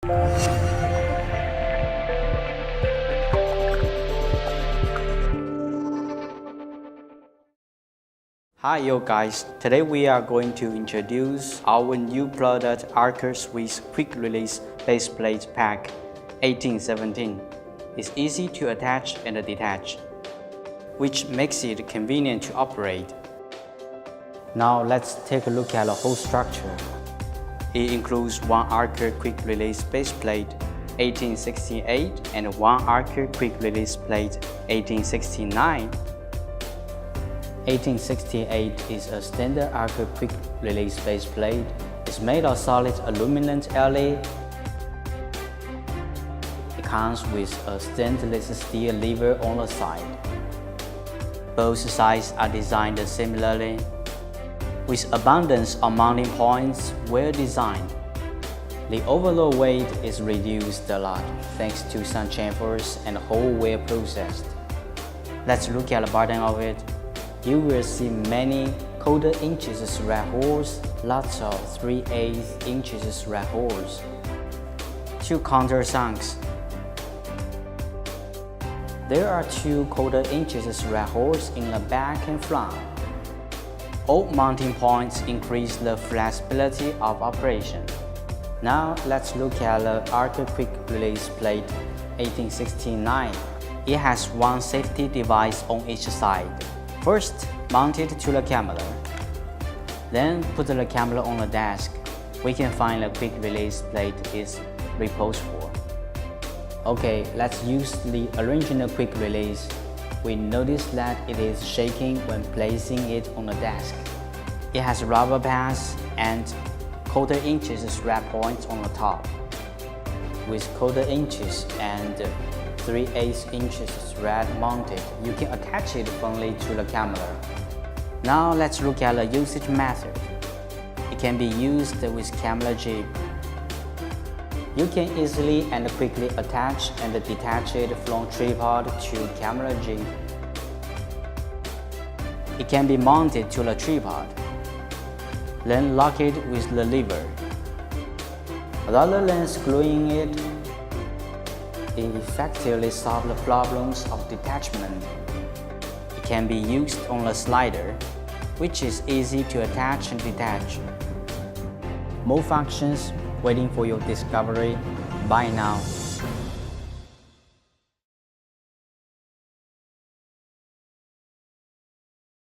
Hi yo guys, today we are going to introduce our new product ARCA Swiss Quick Release Baseplate Pack 1817. It's easy to attach and detach, which makes it convenient to operate. Now let's take a look at the whole structure. It includes one ARCA Quick Release Baseplate 1868 and one ARCA Quick Release Plate 1869. 1868 is a standard ARCA Quick Release base plate. It's made of solid aluminum alloy. It comes with a stainless steel lever on the side. Both sides are designed similarly, with abundance of mounting points well designed. The overall weight is reduced a lot thanks to some chamfers and hole well processed. Let's look at the bottom of it. You will see many 1/4 inches thread holes, lots of 3/8 inches thread holes, 2 countersinks. There are 2 1/4 inches thread holes in the back and front. All mounting points increase the flexibility of operation. Now let's look at the ARCA Quick Release Plate 1869. It has one safety device on each side. First, mount it to the camera. Then put the camera on the desk. We can find the quick release plate is reposed for. Okay, let's use the original quick release. We notice that it is shaking when placing it on the desk. It has rubber pads and 1/4 inches thread points on the top. With 1/4 inches and 3/8 inches thread mounted, you can attach it firmly to the camera. Now let's look at the usage method. It can be used with camera jib. You can easily and quickly attach and detach it from tripod to camera jib. It can be mounted to the tripod, then lock it with the lever. Rather than screwing it, it effectively solves the problems of detachment. It can be used on a slider, which is easy to attach and detach. More functions waiting for your discovery. Bye now.